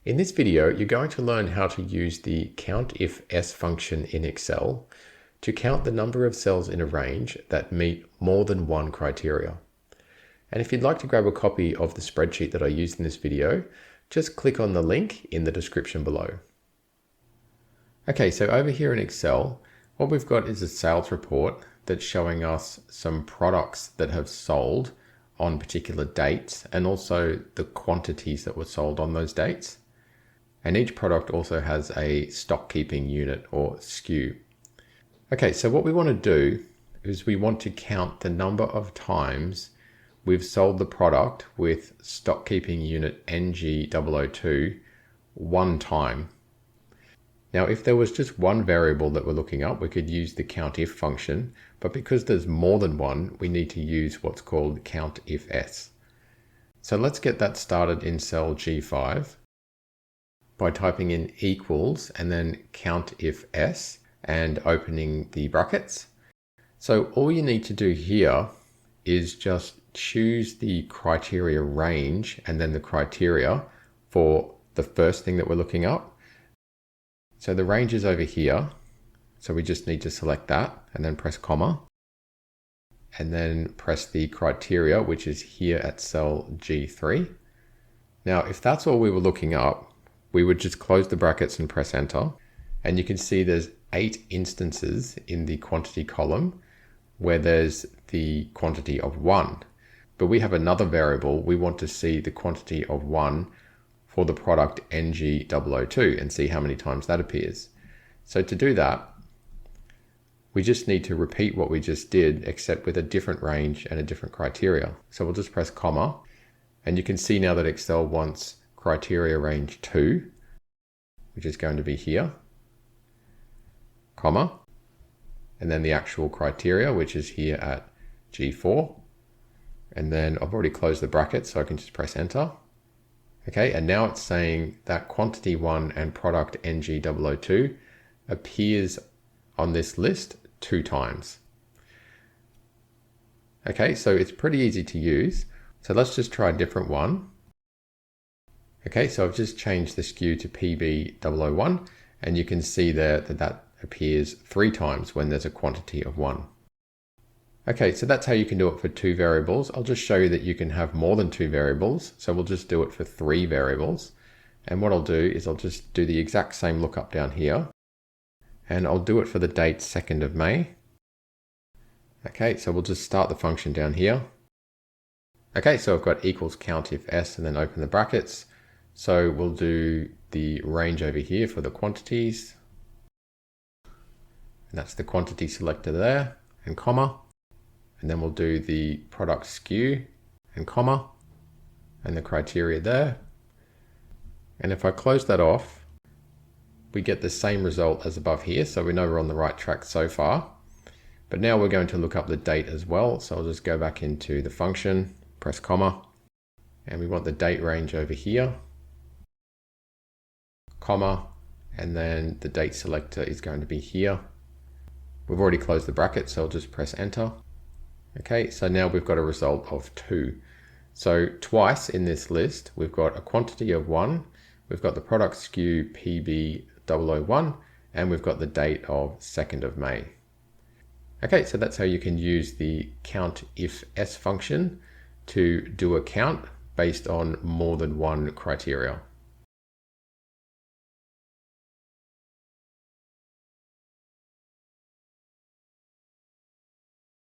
In this video, you're going to learn how to use the COUNTIFS function in Excel to count the number of cells in a range that meet more than one criteria. And if you'd like to grab a copy of the spreadsheet that I used in this video, just click on the link in the description below. Okay, so over here in Excel, what we've got is a sales report that's showing us some products that have sold on particular dates and also the quantities that were sold on those dates. And each product also has a stock keeping unit or SKU. Okay, so what we want to do is we want to count the number of times we've sold the product with stock keeping unit NG002 one time. Now, if there was just one variable that we're looking up, we could use the COUNTIF function, but because there's more than one, we need to use what's called COUNTIFS. So let's get that started in cell G5 by typing in equals and then COUNTIFS and opening the brackets. So all you need to do here is just choose the criteria range and then the criteria for the first thing that we're looking up. So the range is over here. So we just need to select that and then press comma and then press the criteria, which is here at cell G3. Now, if that's all we were looking up, we would just close the brackets and press enter. And you can see there's 8 instances in the quantity column where there's the quantity of 1. But we have another variable. We want to see the quantity of 1 for the product NG002 and see how many times that appears. So to do that, we just need to repeat what we just did, except with a different range and a different criteria. So we'll just press comma, and you can see now that Excel wants criteria range 2, which is going to be here, comma, and then the actual criteria, which is here at G4. And then I've already closed the bracket, so I can just press enter. Okay, and now it's saying that quantity 1 and product NG002 appears on this list 2 times. Okay, so it's pretty easy to use. So let's just try a different one. Okay, so I've just changed the SKU to PB001, and you can see there that that appears 3 times when there's a quantity of 1. Okay, so that's how you can do it for 2 variables. I'll just show you that you can have more than 2 variables. So we'll just do it for 3 variables. And what I'll do is I'll just do the exact same lookup down here. And I'll do it for the date 2nd of May. Okay, so we'll just start the function down here. Okay, so I've got equals COUNTIFS and then open the brackets. So we'll do the range over here for the quantities. And that's the quantity selector there, and comma. And then we'll do the product SKU and comma, and the criteria there. And if I close that off, we get the same result as above here. So we know we're on the right track so far. But now we're going to look up the date as well. So I'll just go back into the function, press comma, and we want the date range over here, comma, and then the date selector is going to be here. We've already closed the bracket, so I'll just press enter. Okay, so now we've got a result of 2. So twice in this list, we've got a quantity of 1, we've got the product SKU PB001, and we've got the date of 2nd of May. Okay, so that's how you can use the COUNTIFS function to do a count based on more than one criteria.